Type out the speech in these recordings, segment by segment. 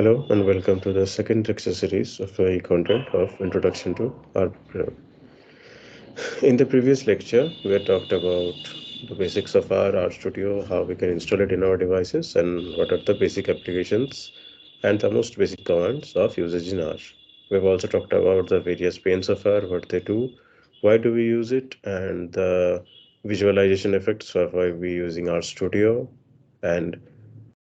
Hello and welcome to the second lecture series of the content of Introduction to R Program. In the previous lecture, we had talked about the basics of our RStudio, how we can install it in our devices, and what are the basic applications and the most basic commands of usage in R. We've also talked about the various panes of R, what they do, why do we use it, and the visualization effects of why we're using RStudio, and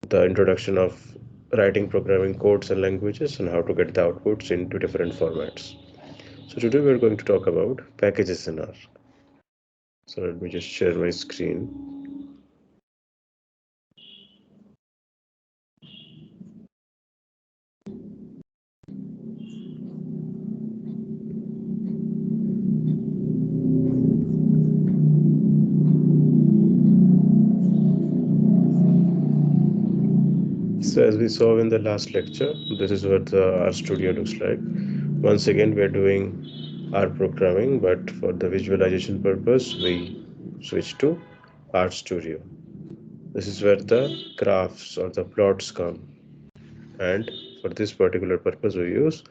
the introduction of writing programming codes and languages and how to get the outputs into different formats. So today we're going to talk about packages in R. So let me just share my screen. So as we saw in the last lecture, this is what the RStudio looks like. Once again, we're doing R programming, but for the visualization purpose, we switch to RStudio. This is where the graphs or the plots come. And for this particular purpose, we use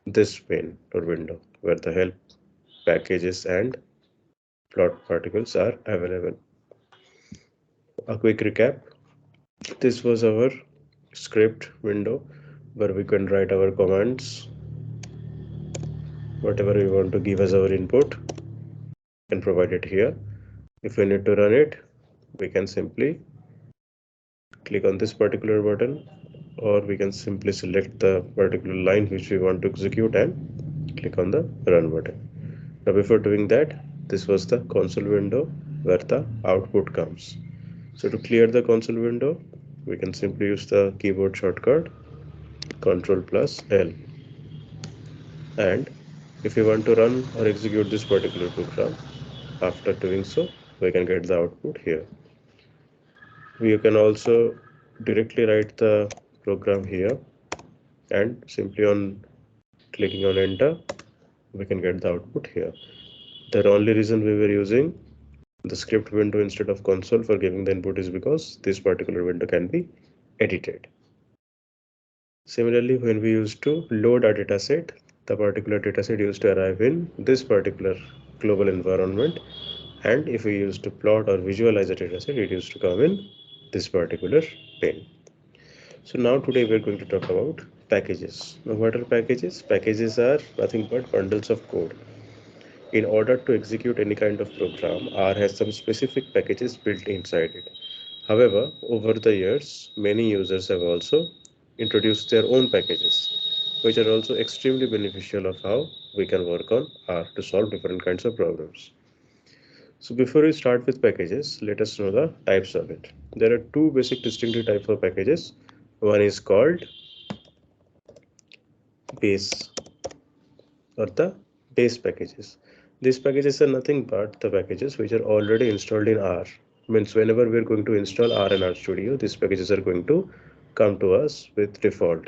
this pane or window where the help packages and plot particles are available. A quick recap. This was our script window where we can write our commands, whatever we want to give as our input and provide it here. If we need to run it, we can simply click on this particular button, or we can simply select the particular line which we want to execute and click on the run button. Now before doing that, this was the console window where the output comes. So to clear the console window, we can simply use the keyboard shortcut Ctrl plus L. And if we want to run or execute this particular program, after doing so, we can get the output here. We can also directly write the program here, and simply on clicking on enter, we can get the output here. The only reason we were using the script window instead of console for giving the input is because this particular window can be edited. Similarly, when we used to load a dataset, the particular dataset used to arrive in this particular global environment, and if we used to plot or visualize a dataset, it used to come in this particular pane. So now today we're going to talk about packages. Now what are packages? Packages are nothing but bundles of code. In order to execute any kind of program, R has some specific packages built inside it. However, over the years, many users have also introduced their own packages, which are also extremely beneficial of how we can work on R to solve different kinds of problems. So before we start with packages, let us know the types of it. There are two basic distinctive types of packages. One is called base or the base packages. These packages are nothing but the packages which are already installed in R. Means whenever we are going to install R in RStudio, these packages are going to come to us with default.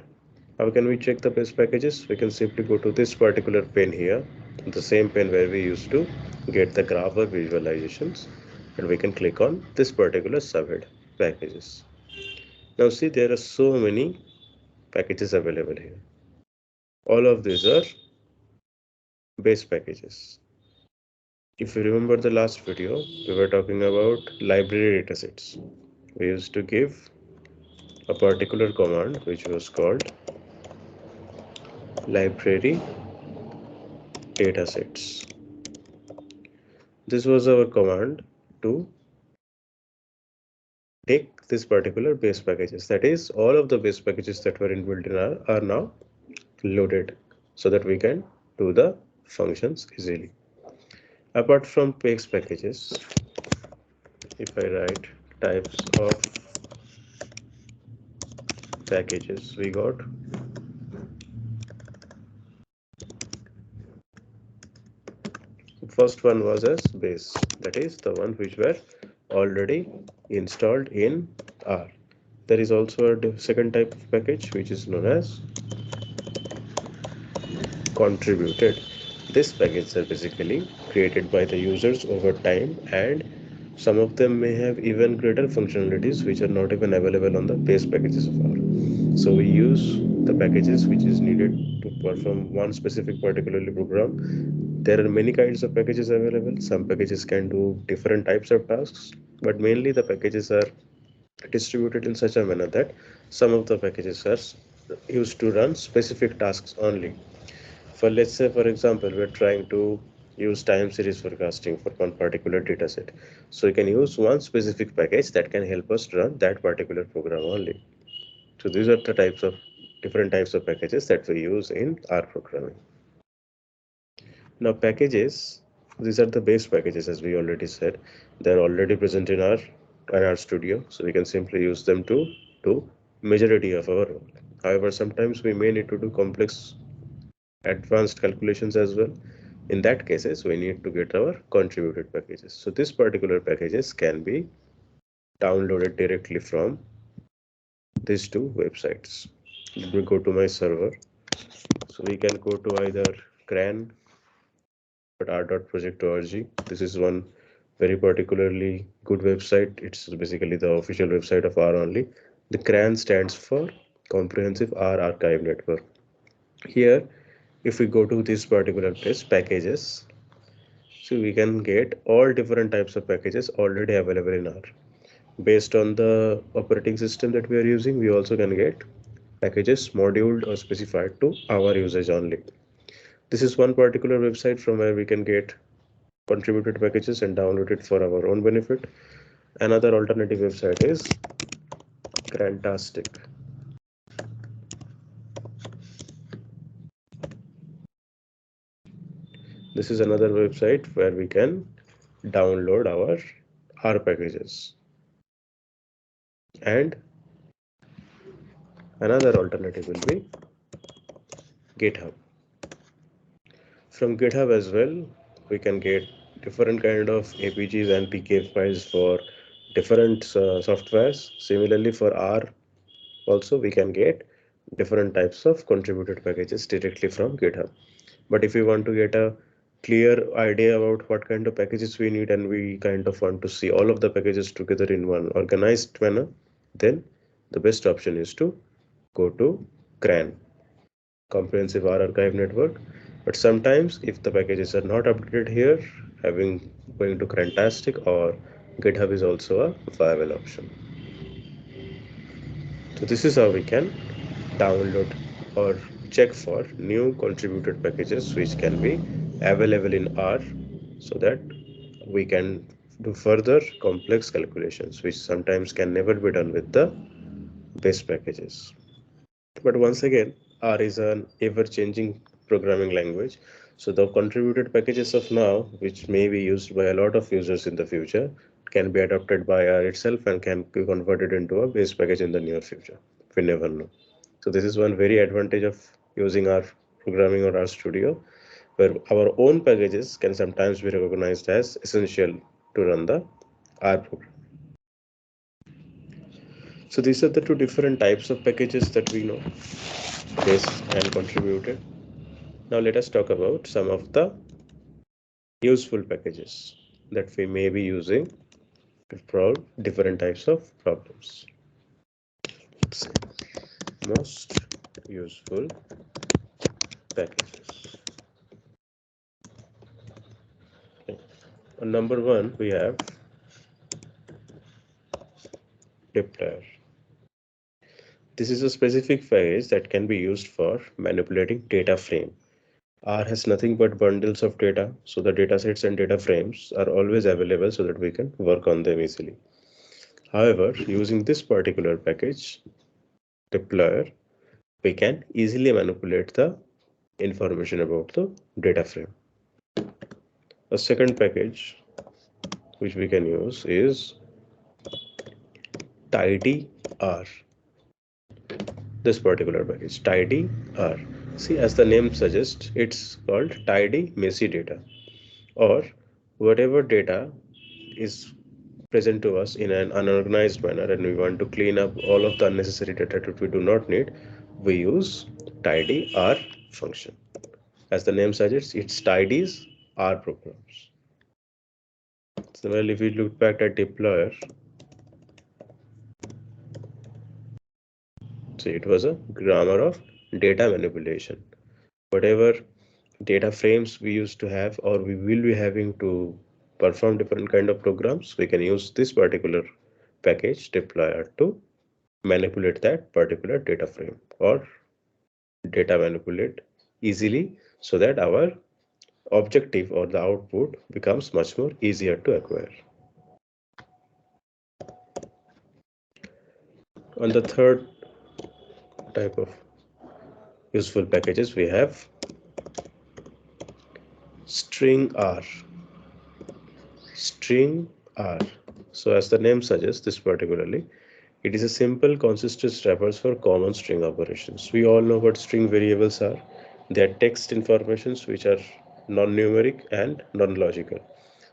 How can we check the base packages? We can simply go to this particular pane here, the same pane where we used to get the graph or visualizations, and we can click on this particular subhead packages. Now see, there are so many packages available here. All of these are base packages. If you remember the last video, we were talking about library datasets. We used to give a particular command which was called library datasets. This was our command to take this particular base packages. That is, all of the base packages that were inbuilt in R are now loaded so that we can do the functions easily. Apart from base packages, if I write types of packages, we got first one was as base, that is the one which were already installed in R. There is also a second type of package which is known as contributed. These packages are basically created by the users over time, and some of them may have even greater functionalities which are not even available on the base packages of R. So we use the packages which is needed to perform one specific particularly program. There are many kinds of packages available. Some packages can do different types of tasks, but mainly the packages are distributed in such a manner that some of the packages are used to run specific tasks only. For let's say, for example, we're trying to use time series forecasting for one particular data set. So you can use one specific package that can help us run that particular program only. So these are the different types of packages that we use in R programming. Now packages, these are the base packages as we already said. They're already present in our studio, so we can simply use them to do majority of our work. However, sometimes we may need to do complex advanced calculations as well. In that cases, we need to get our contributed packages. So this particular packages can be downloaded directly from these two websites. Let me go to my server. So we can go to either cran.r.project.org. This is one very particularly good website. It's basically the official website of R only. The CRAN stands for Comprehensive R Archive Network. Here, if we go to this particular place, packages, so we can get all different types of packages already available in R. Based on the operating system that we are using, we also can get packages moduled or specified to our usage only. This is one particular website from where we can get contributed packages and download it for our own benefit. Another alternative website is Grantastic. This is another website where we can download our R packages. And another alternative will be GitHub. From GitHub as well, we can get different kind of APGs and PKF files for different softwares. Similarly, for R also we can get different types of contributed packages directly from GitHub. But if we want to get a clear idea about what kind of packages we need and we kind of want to see all of the packages together in one organized manner, then the best option is to go to CRAN, Comprehensive R Archive Network. But sometimes if the packages are not updated here, going to Crantastic or GitHub is also a viable option. So this is how we can download or check for new contributed packages which can be available in R, so that we can do further complex calculations which sometimes can never be done with the base packages. But once again, R is an ever-changing programming language. So the contributed packages of now, which may be used by a lot of users in the future, can be adopted by R itself and can be converted into a base package in the near future. We never know. So this is one very advantage of using our programming or RStudio, where our own packages can sometimes be recognized as essential to run the R program. So these are the two different types of packages that we know, base and contributed. Now let us talk about some of the useful packages that we may be using to solve different types of problems. Let's say most useful packages. Okay. On number one, we have deployer. This is a specific package that can be used for manipulating data frame. R has nothing but bundles of data, so the datasets and data frames are always available so that we can work on them easily. However, using this particular package, deployer, we can easily manipulate the information about the data frame. A second package which we can use is tidyr. This particular package, tidyr. See, as the name suggests, it's called tidy messy data, or whatever data is present to us in an unorganized manner and we want to clean up all of the unnecessary data that we do not need, we use tidyr function. As the name suggests, it tidies R programs. Similarly, if we look back at deployer, So it was a grammar of data manipulation. Whatever data frames we used to have or we will be having to perform different kind of programs, we can use this particular package deployer to manipulate that particular data frame or data manipulate easily so that our objective or the output becomes much more easier to acquire. On the third type of useful packages, we have string R. String R. So as the name suggests, this particularly, it is a simple consistent wrappers for common string operations. We all know what string variables are. They are text informations which are non-numeric and non-logical.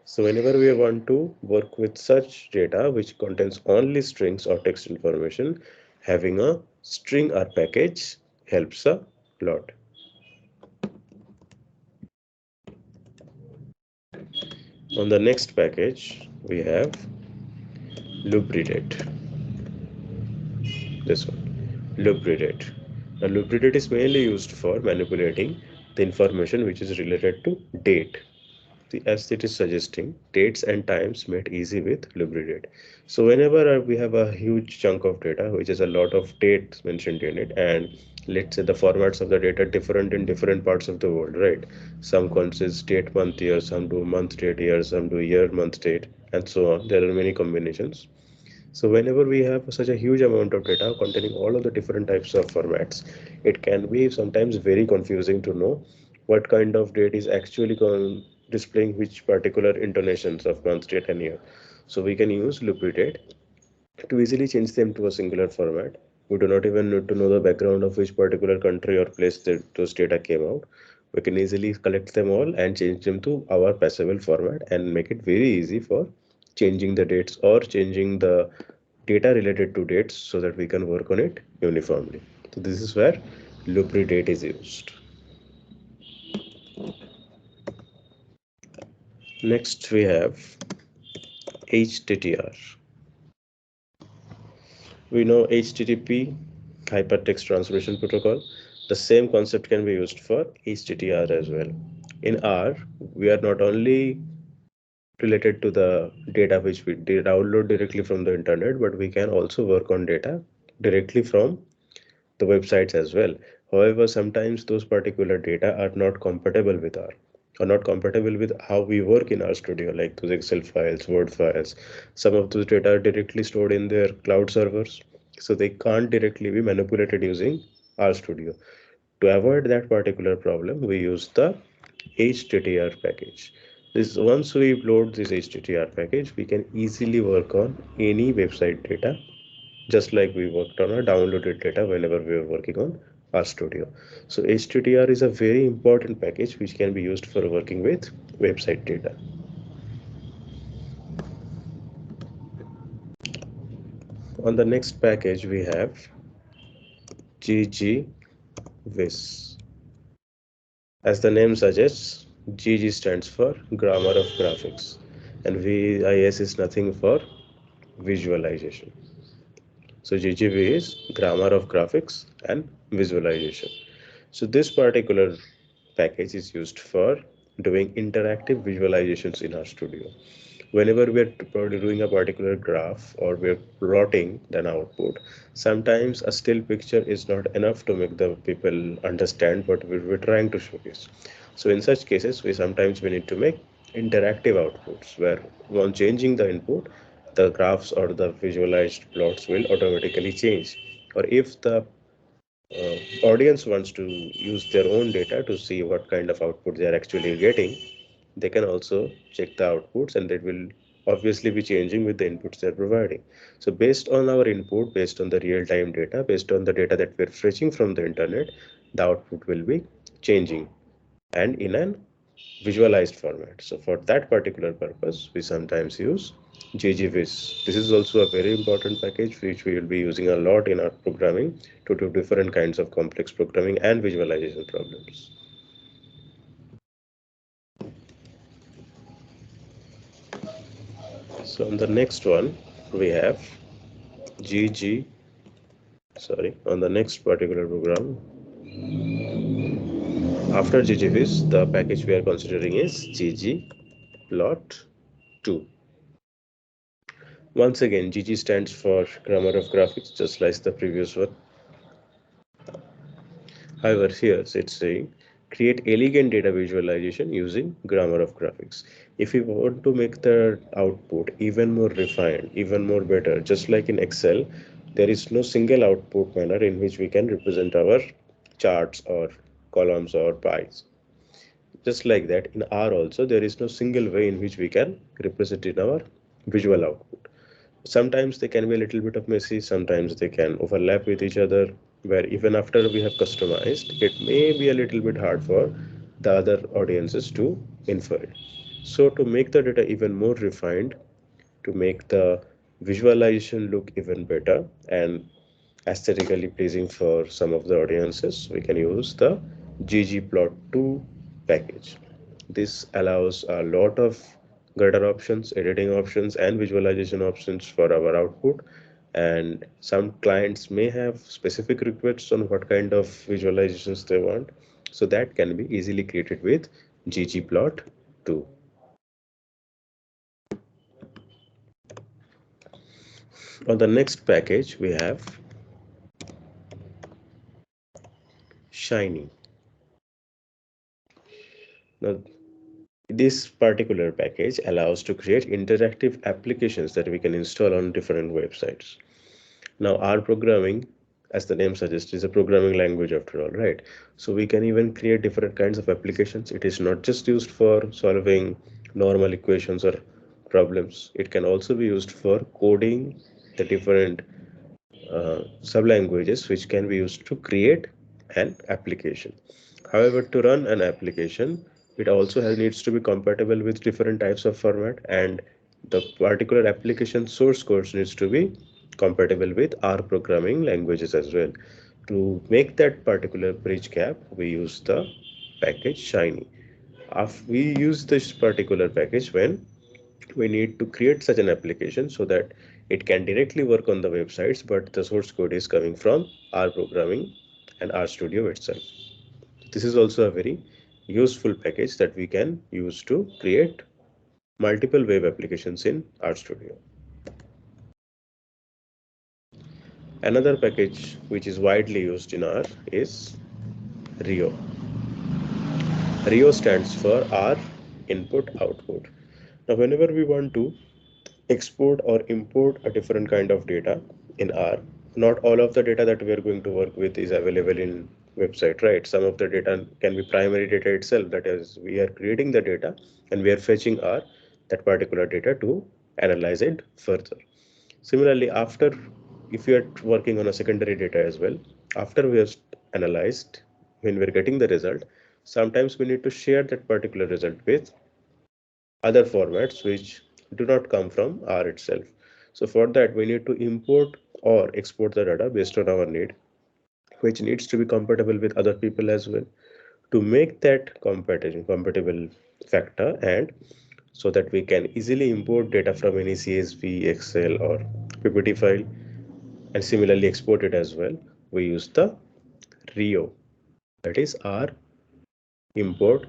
So whenever we want to work with such data which contains only strings or text information, having a string R package helps a lot. On the next package, we have lubridate. This one, lubridate. Now, lubridate is mainly used for manipulating the information which is related to date. As it is suggesting, dates and times made easy with lubridate. So whenever we have a huge chunk of data which is a lot of dates mentioned in it, and let's say the formats of the data different in different parts of the world, right? Some consist date month year, some do month date year, some do year month date, and so on. There are many combinations. So whenever we have such a huge amount of data containing all of the different types of formats, it can be sometimes very confusing to know what kind of date is actually displaying which particular intonations of month, date, and year. So we can use lubridate to easily change them to a singular format. We do not even need to know the background of which particular country or place that those data came out. We can easily collect them all and change them to our passable format and make it very easy for changing the dates or changing the data related to dates so that we can work on it uniformly. So this is where lubridate is used. Next we have HTTR. We know HTTP, Hypertext Transmission Protocol. The same concept can be used for HTTR as well. In R, we are not only related to the data which we download directly from the internet, but we can also work on data directly from the websites as well. However, sometimes those particular data are not compatible with R or not compatible with how we work in RStudio, like those Excel files, Word files. Some of those data are directly stored in their cloud servers, so they can't directly be manipulated using RStudio. To avoid that particular problem, we use the HTTR package. Once we load this HTTR package, we can easily work on any website data just like we worked on our downloaded data whenever we were working on RStudio. So HTTR is a very important package which can be used for working with website data. On the next package we have GGWIS. As the name suggests, GG stands for Grammar of Graphics and VIS is nothing for visualization. So GGV is Grammar of Graphics and Visualization. So this particular package is used for doing interactive visualizations in RStudio. Whenever we're doing a particular graph or we're plotting an output, sometimes a still picture is not enough to make the people understand what we're trying to showcase. So in such cases, we need to make interactive outputs where on changing the input, the graphs or the visualized plots will automatically change. Or if the audience wants to use their own data to see what kind of output they are actually getting, they can also check the outputs and it will obviously be changing with the inputs they're providing. So based on our input, based on the real-time data, based on the data that we're fetching from the internet, the output will be changing and in an visualized format. So for that particular purpose, we sometimes use GGVis. This is also a very important package which we will be using a lot in our programming to do different kinds of complex programming and visualization problems. So on the next one, we have GGWrite. sorry, on the next particular program, after ggvis, the package we are considering is ggplot2. Once again, gg stands for grammar of graphics, just like the previous one. However, here it's saying create elegant data visualization using grammar of graphics. If we want to make the output even more refined, even more better, just like in Excel, there is no single output manner in which we can represent our charts or columns or pies. Just like that, in R also, there is no single way in which we can represent in our visual output. Sometimes they can be a little bit of messy, sometimes they can overlap with each other, where even after we have customized, it may be a little bit hard for the other audiences to infer it. So to make the data even more refined, to make the visualization look even better and aesthetically pleasing for some of the audiences, we can use the ggplot2 package. This allows a lot of gutter options, editing options, and visualization options for our output. And some clients may have specific requests on what kind of visualizations they want. So that can be easily created with ggplot2. On the next package, we have Shiny. Now, this particular package allows to create interactive applications that we can install on different websites. Now, R programming, as the name suggests, is a programming language after all, right? So we can even create different kinds of applications. It is not just used for solving normal equations or problems. It can also be used for coding the different sublanguages which can be used to create an application. However, to run an application, it also needs to be compatible with different types of format, and the particular application source code needs to be compatible with R programming languages as well. To make that particular bridge gap, we use the package Shiny. We use this particular package when we need to create such an application so that it can directly work on the websites, but the source code is coming from R programming and RStudio itself. This is also a very useful package that we can use to create multiple web applications in RStudio. Another package which is widely used in R is RIO. RIO stands for R input output. Now, whenever we want to export or import a different kind of data in R, not all of the data that we are going to work with is available in website, right? Some of the data can be primary data itself, that is, we are creating the data and we are fetching R, that particular data, to analyze it further. Similarly, after, if you are working on a secondary data as well, after we have analyzed, when we're getting the result, sometimes we need to share that particular result with other formats which do not come from R itself. So for that, we need to import or export the data based on our need, which needs to be compatible with other people as well. To make that compatible factor, and so that we can easily import data from any CSV, Excel, or PPT file, and similarly export it as well, we use the RIO, that is R import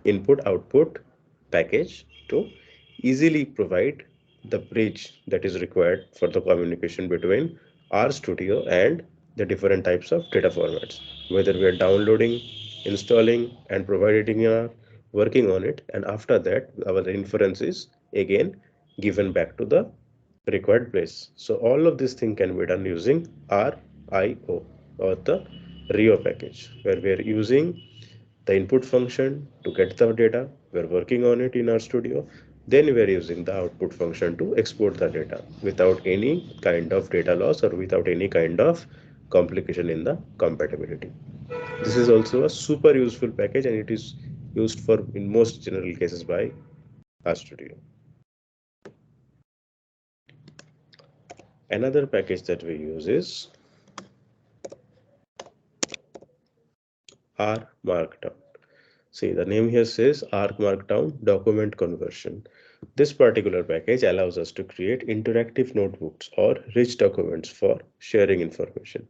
input output package, to easily provide the bridge that is required for the communication between RStudio and the different types of data formats, whether we are downloading, installing, and providing our working on it, and after that our inference is again given back to the required place. So all of this thing can be done using RIO, or the RIO package, where we are using the input function to get the data. We're working on it in RStudio. Then we're using the output function to export the data without any kind of data loss or without any kind of complication in the compatibility. This is also a super useful package, and it is used for in most general cases by RStudio. Another package that we use is R Markdown. See, the name here says Arc Markdown Document Conversion. This particular package allows us to create interactive notebooks or rich documents for sharing information.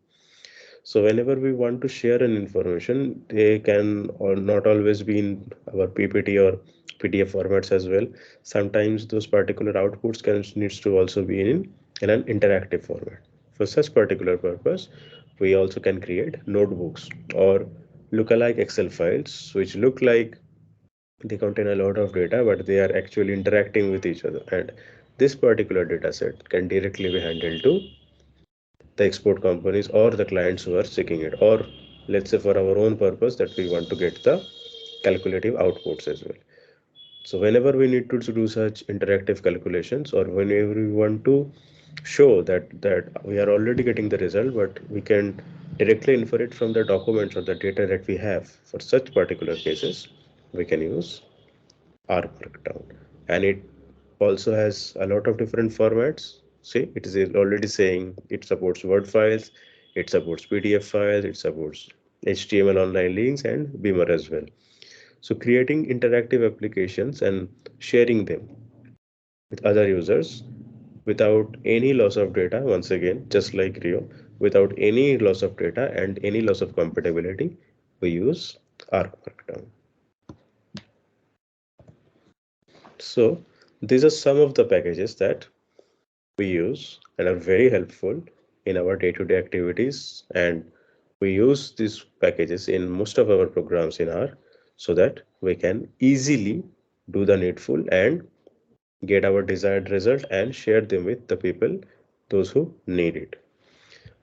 So whenever we want to share an information, they can or not always be in our PPT or PDF formats as well. Sometimes those particular outputs can needs to also be in an interactive format. For such particular purpose, we also can create notebooks or lookalike Excel files, which look like they contain a lot of data, but they are actually interacting with each other. And this particular data set can directly be handled to the export companies or the clients who are seeking it, or let's say for our own purpose that we want to get the calculative outputs as well. So whenever we need to do such interactive calculations, or whenever we want to show that we are already getting the result, but we can directly infer it from the documents or the data that we have, for such particular cases we can use R Markdown. And it also has a lot of different formats. See, it is already saying it supports Word files, it supports PDF files, it supports HTML online links and Beamer as well. So creating interactive applications and sharing them with other users without any loss of data, once again, just like Rio, without any loss of data and any loss of compatibility, we use R Markdown. So these are some of the packages that we use and are very helpful in our day-to-day activities, and we use these packages in most of our programs in R so that we can easily do the needful and get our desired result and share them with the people, those who need it.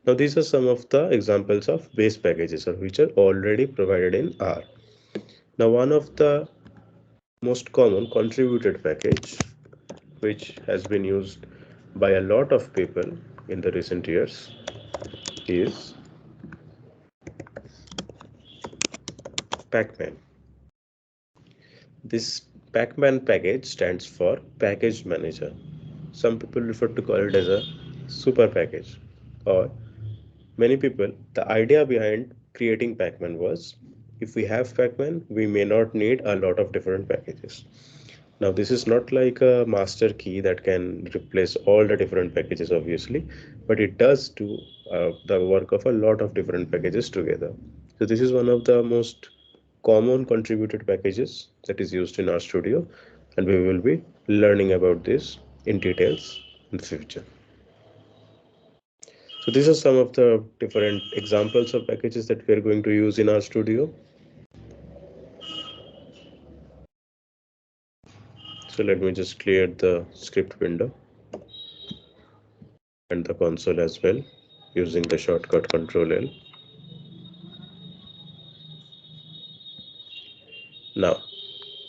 Now these are some of the examples of base packages which are already provided in R. Now one of the most common contributed package which has been used by a lot of people in the recent years is Pacman. This Pacman package stands for Package Manager. Some people refer to call it as a super package, or many people, the idea behind creating Pacman was if we have Pacman, we may not need a lot of different packages. Now, this is not like a master key that can replace all the different packages, obviously, but it does do the work of a lot of different packages together. So this is one of the most common contributed packages that is used in RStudio, and we will be learning about this in details in the future. So these are some of the different examples of packages that we are going to use in RStudio. So let me just clear the script window and the console as well using the shortcut Control L. Now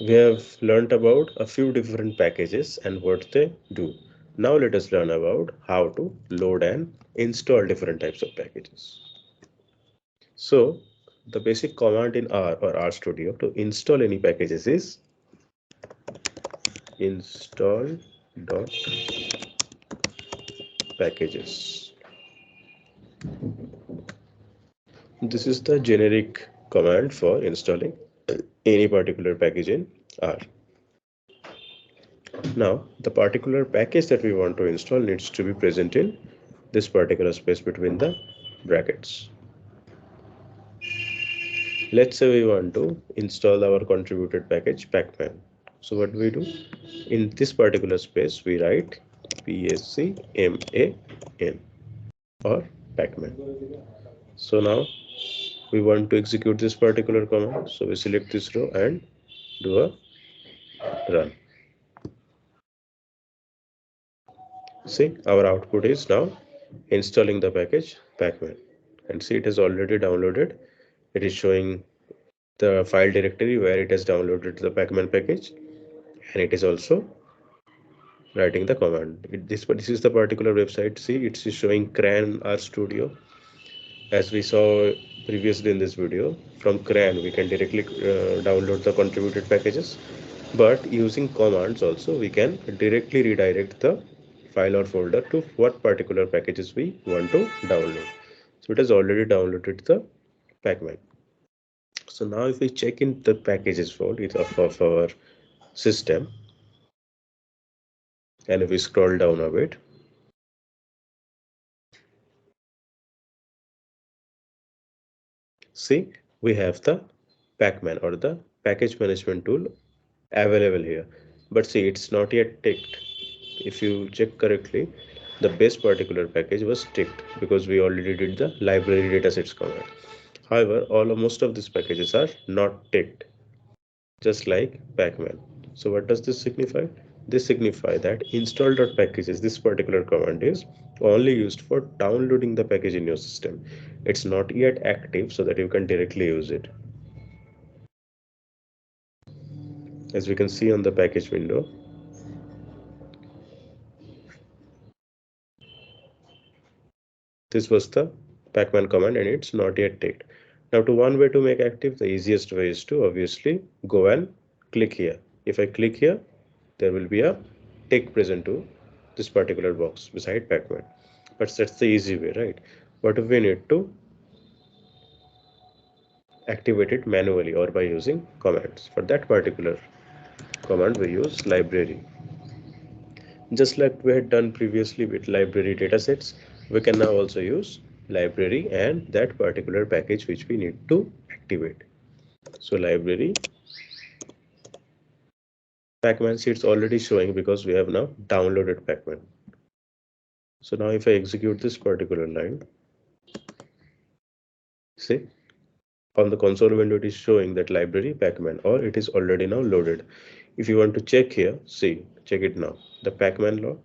we have learned about a few different packages and what they do. Now let us learn about how to load and install different types of packages. So the basic command in R or RStudio to install any packages is install.packages. This is the generic command for installing any particular package in R. Now, the particular package that we want to install needs to be present in this particular space between the brackets. Let's say we want to install our contributed package Pacman. So what do we do? In this particular space, we write PACMAN or Pacman. So now we want to execute this particular command. So we select this row and do a run. See, our output is now installing the package Pacman, and see, it has already downloaded. It is showing the file directory where it has downloaded the Pacman package, and it is also writing the command. This is the particular website. See, it's showing CRAN RStudio. As we saw previously in this video, from CRAN we can directly download the contributed packages, but using commands also we can directly redirect the file or folder to what particular packages we want to download. So it has already downloaded the Pacman. So now if we check in the packages folder of our system, and if we scroll down a bit, see, we have the pacman or the package management tool available here, but see, it's not yet ticked. If you check correctly, the base particular package was ticked because we already did the library datasets command. However, most of these packages are not ticked, just like pacman. So what does this signify? This signify that install.packages, this particular command is only used for downloading the package in your system. It's not yet active so that you can directly use it. As we can see on the package window, this was the pacman command and it's not yet ticked. Now to one way to make active, the easiest way is to obviously go and click here. If I click here, there will be a tick present to this particular box beside pacman. But that's the easy way, right? But if we need to activate it manually or by using commands, for that particular command we use library. Just like we had done previously with library datasets, we can now also use library and that particular package which we need to activate. So library pacman, see, it's already showing because we have now downloaded pacman. So now if I execute this particular line, see, on the console window it is showing that library pacman, or it is already now loaded. If you want to check here, see, check it now, the pacman law,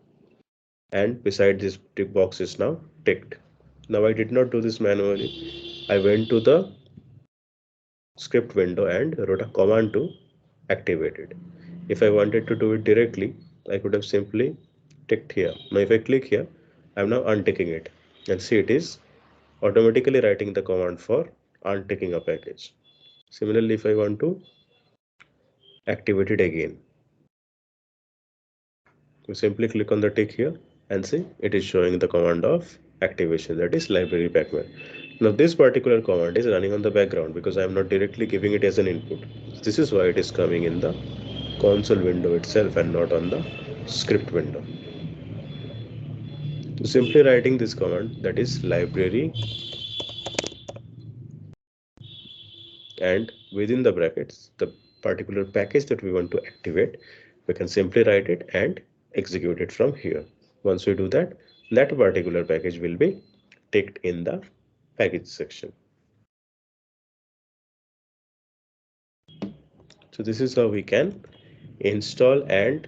and beside this tick box is now ticked. Now I did not do this manually. I went to the script window and wrote a command to activate it. If I wanted to do it directly, I could have simply ticked here. Now if I click here, I'm now unticking it, and see, it is automatically writing the command for unticking a package. Similarly, if I want to activate it again, we simply click on the tick here and see, it is showing the command of activation, that is library pacman. Now this particular command is running on the background because I am not directly giving it as an input. This is why it is coming in the console window itself and not on the script window. So simply writing this command, that is library, and within the brackets the particular package that we want to activate, we can simply write it and execute it from here. Once we do that, that particular package will be ticked in the package section. So this is how we can install and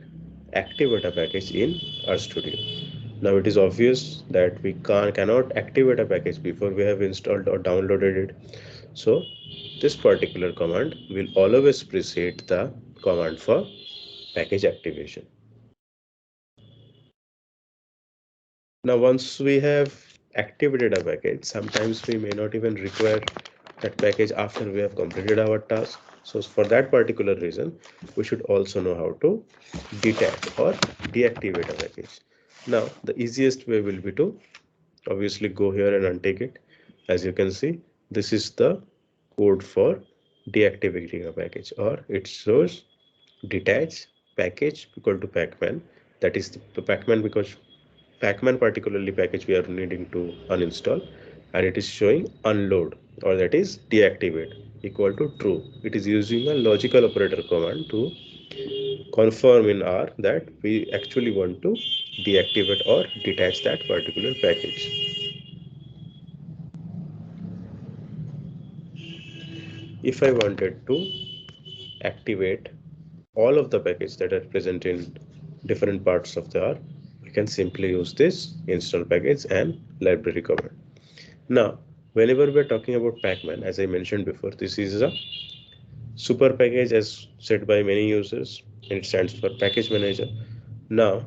activate a package in RStudio. Now it is obvious that we cannot activate a package before we have installed or downloaded it. So this particular command will always precede the command for package activation. Now once we have activated a package, sometimes we may not even require that package after we have completed our task. So for that particular reason, we should also know how to detach or deactivate a package. Now the easiest way will be to obviously go here and untake it. As you can see, this is the code for deactivating a package, or it shows detach package equal to pacman. That is the pacman, because pacman particularly package we are needing to uninstall, and it is showing unload, or that is deactivate, equal to true. It is using a logical operator command to confirm in R that we actually want to deactivate or detach that particular package. If I wanted to activate all of the packages that are present in different parts of the R, we can simply use this install package and library command. Now, whenever we're talking about pacman, as I mentioned before, this is a super package as said by many users, and it stands for package manager. Now,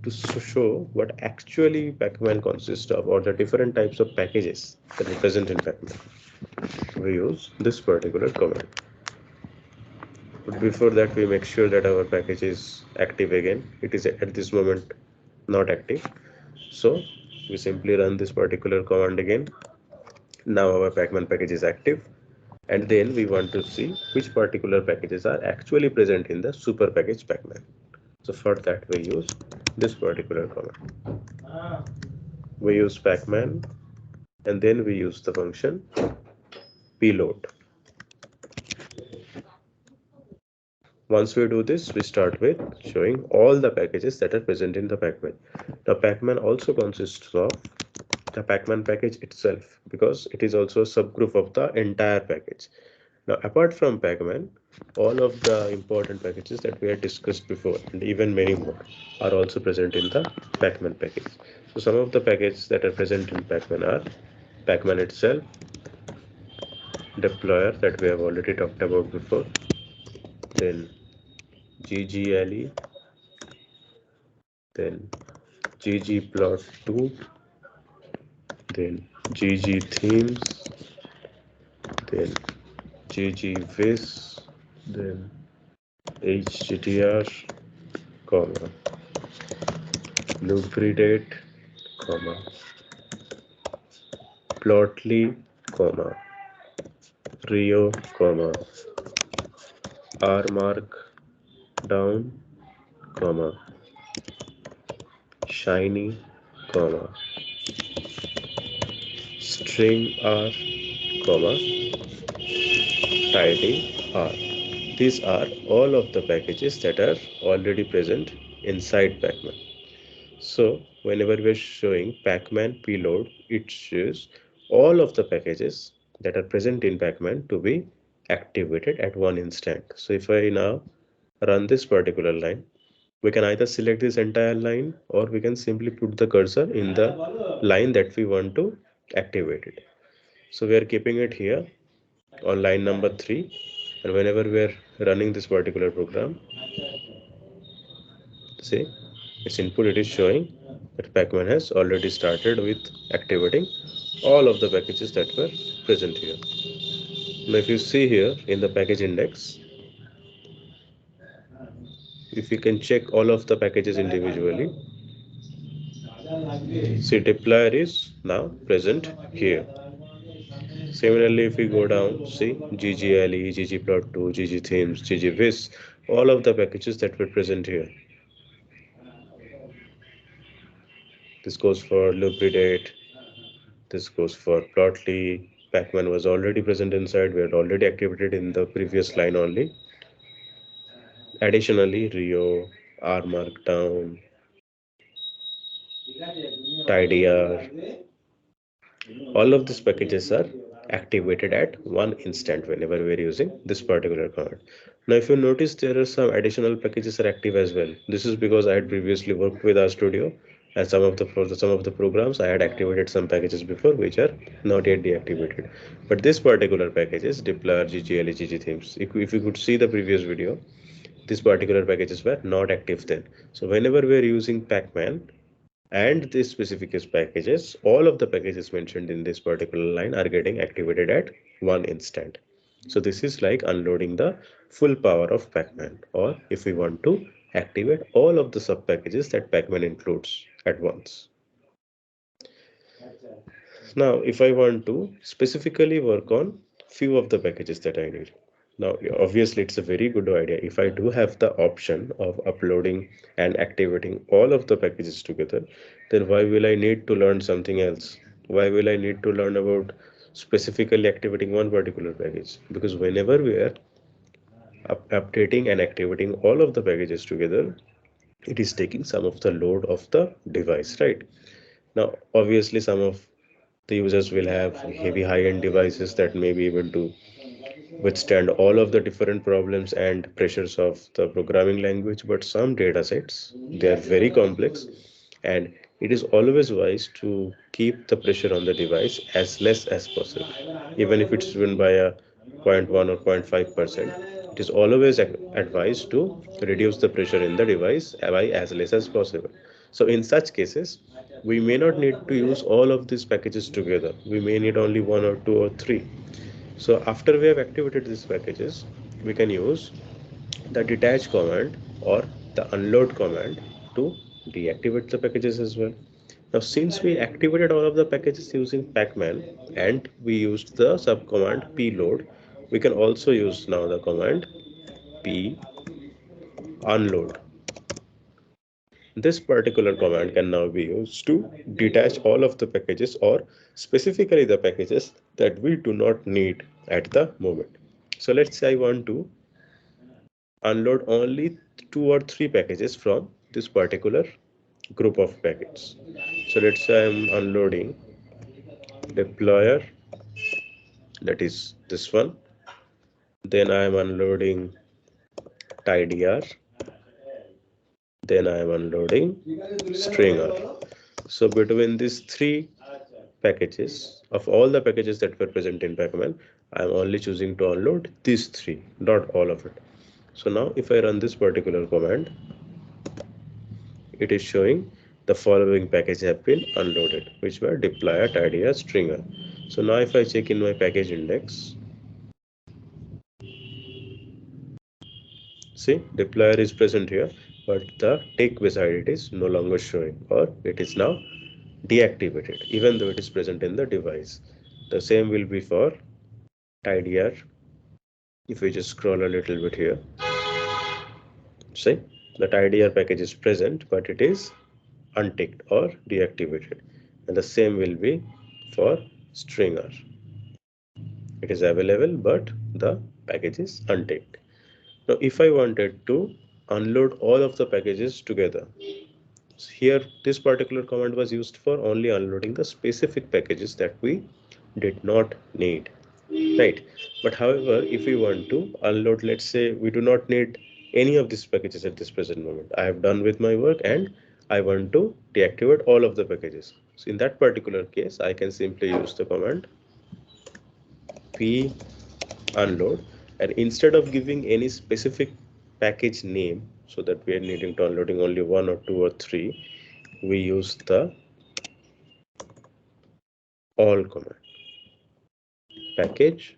to show what actually pacman consists of, or the different types of packages that are present in pacman, we use this particular command. But before that, we make sure that our package is active again. It is at this moment not active, so we simply run this particular command again. Now our pacman package is active, and then we want to see which particular packages are actually present in the super package pacman. So for that, we use this particular command. We use pacman, and then we use the function payload. Once we do this, we start with showing all the packages that are present in the Pacman. The Pacman also consists of the Pacman package itself, because it is also a subgroup of the entire package. Now, apart from Pacman, all of the important packages that we had discussed before, and even many more, are also present in the Pacman package. So some of the packages that are present in Pacman are Pacman itself, deployer that we have already talked about before, then ggle, then ggplot2, then ggthemes, then ggvis, then httr, comma, lubricate, comma, plotly, comma, rio, comma, rmark down, comma, shiny, comma, string r, comma, tidy r. These are all of the packages that are already present inside Pacman. So whenever we are showing Pacman payload, it shows all of the packages that are present in Pacman to be activated at one instant. So if I now run this particular line, we can either select this entire line, or we can simply put the cursor in the line that we want to activate it. So we are keeping it here on line number 3, and whenever we are running this particular program, see its input, it is showing that Pacman has already started with activating all of the packages that were present here. Now if you see here in the package index, if you can check all of the packages individually, see deployer is now present here. Similarly, if we go down, see ggle, ggplot2, ggthemes, ggvis, all of the packages that were present here. This goes for lubricate, this goes for plotly. Pacman was already present inside, we had already activated in the previous line only. Additionally, rio, r markdown, tidyr, all of these packages are activated at one instant whenever we're using this particular command. Now if you notice, there are some additional packages are active as well. This is because I had previously worked with RStudio, and some of the programs I had activated some packages before which are not yet deactivated. But this particular packages deploy ggl ggthemes, if you could see the previous video, these particular packages were not active then. So whenever we are using Pacman and this specific packages, all of the packages mentioned in this particular line are getting activated at one instant. So this is like unloading the full power of Pacman, or if we want to activate all of the sub packages that Pacman includes at once. Now if I want to specifically work on few of the packages that I need, now obviously it's a very good idea. If I do have the option of uploading and activating all of the packages together, then why will I need to learn something else? Why will I need to learn about specifically activating one particular package? Because whenever we are updating and activating all of the packages together, it is taking some of the load of the device, right? Now obviously some of the users will have heavy high-end devices that may be able to withstand all of the different problems and pressures of the programming language, but some data sets, they are very complex, and it is always wise to keep the pressure on the device as less as possible. Even if it's driven by a 0.1 or 0.5%, it is always advised to reduce the pressure in the device by as less as possible. So in such cases, we may not need to use all of these packages together. We may need only one or two or three. So after we have activated these packages, we can use the detach command or the unload command to deactivate the packages as well. Now since we activated all of the packages using Pacman and we used the subcommand pload, we can also use now the command p unload. This particular command can now be used to detach all of the packages, or specifically the packages that we do not need at the moment. So let's say I want to unload only 2 or 3 packages from this particular group of packages. So let's say I'm unloading deployer, that is this one. Then I am unloading tidyr. Then I am unloading stringer. So between these 3 packages, of all the packages that were present in Pacman, I am only choosing to unload these 3, not all of it. So now if I run this particular command, it is showing the following packages have been unloaded, which were deployer, tidyr, stringer. So now if I check in my package index, see, deployer is present here, but the tick beside it is no longer showing, or it is now deactivated, even though it is present in the device. The same will be for tidyr. If we just scroll a little bit here, see, the tidyr package is present, but it is unticked or deactivated. And the same will be for stringer. It is available, but the package is unticked. Now, if I wanted to unload all of the packages together, here this particular command was used for only unloading the specific packages that we did not need, right? But however, if we want to unload, let's say we do not need any of these packages at this present moment, I have done with my work and I want to deactivate all of the packages. So in that particular case, I can simply use the command p unload, and instead of giving any specific package name, so that we are needing to unloading only 1 or 2 or 3, we use the all command, package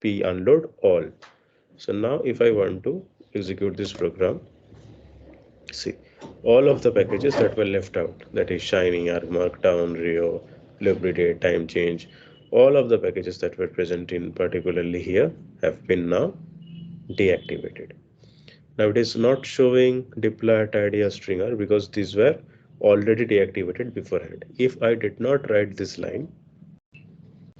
p unload all. So now if I want to execute this program, see, all of the packages that were left out, that is Shiny, Arc, Markdown, Rio, Libridate, Time Change, all of the packages that were present in particularly here have been now deactivated. Now it is not showing deploy, tidy, or stringer because these were already deactivated beforehand. If I did not write this line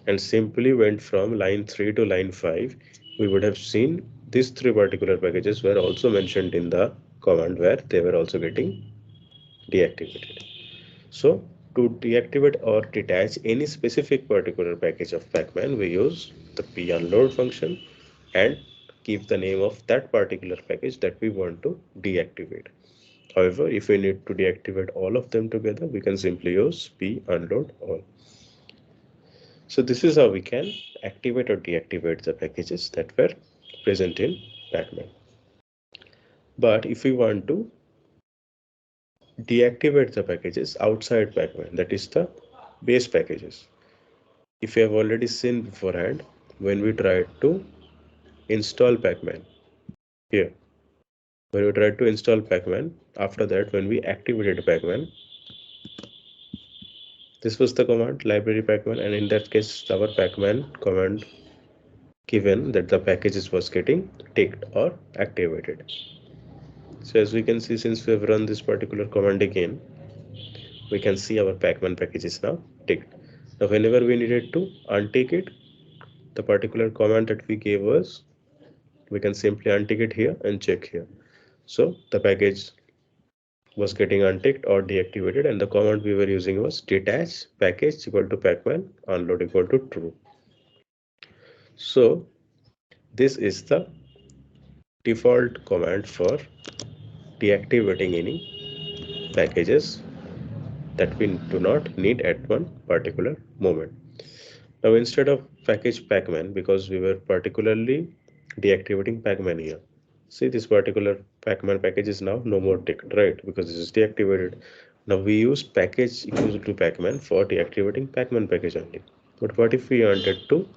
and simply went from line 3 to line 5, we would have seen these 3 particular packages were also mentioned in the command where they were also getting deactivated. So to deactivate or detach any specific particular package of Pacman, we use the punload function and give the name of that particular package that we want to deactivate. However, if we need to deactivate all of them together, we can simply use punload all. So this is how we can activate or deactivate the packages that were present in Pacman. But if we want to deactivate the packages outside Pacman, that is the base packages. If you have already seen beforehand, when we tried to install Pacman, here, when we tried to install Pacman, after that, when we activated Pacman, this was the command library Pacman, and in that case, our Pacman command given that the packages was getting ticked or activated. So as we can see, since we have run this particular command again, we can see our Pacman package is now ticked. Now, whenever we needed to untick it, the particular command that we gave was, we can simply untick it here and check here. So the package was getting unticked or deactivated, and the command we were using was detach package equal to pacman unload equal to true. So this is the default command for deactivating any packages that we do not need at one particular moment. Now instead of package pacman, because we were particularly deactivating pacman here, see this particular pacman package is now no more ticked, right? Because this is deactivated. Now we use package equal to pacman for deactivating pacman package only. But what if we wanted to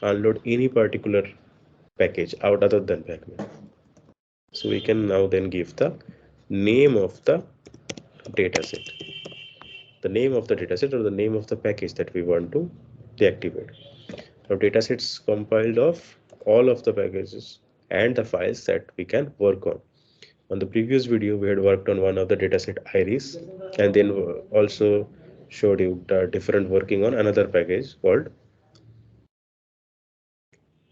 unload any particular package out other than pacman? So we can now then give the name of the dataset, the name of the dataset or the name of the package that we want to deactivate. Now datasets compiled of all of the packages and the files that we can work on. On the previous video, we had worked on one of the dataset iris, and then also showed you the different working on another package called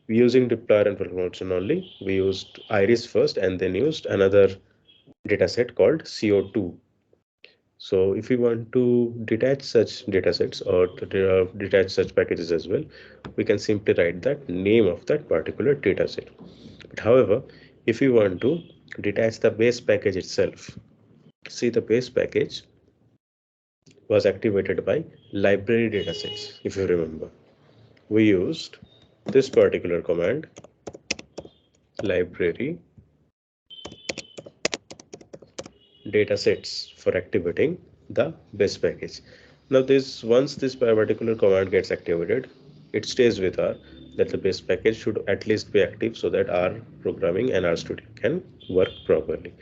using deployer and function only. We used iris first and then used another dataset called CO2. So if we want to detach such datasets or to detach such packages as well, we can simply write that name of that particular dataset. But however, if we want to detach the base package itself, see, the base package was activated by library datasets. If you remember, we used this particular command, library datasets, for activating the base package. Now this, once this particular command gets activated, it stays with our that the base package should at least be active so that our programming and RStudio can work properly.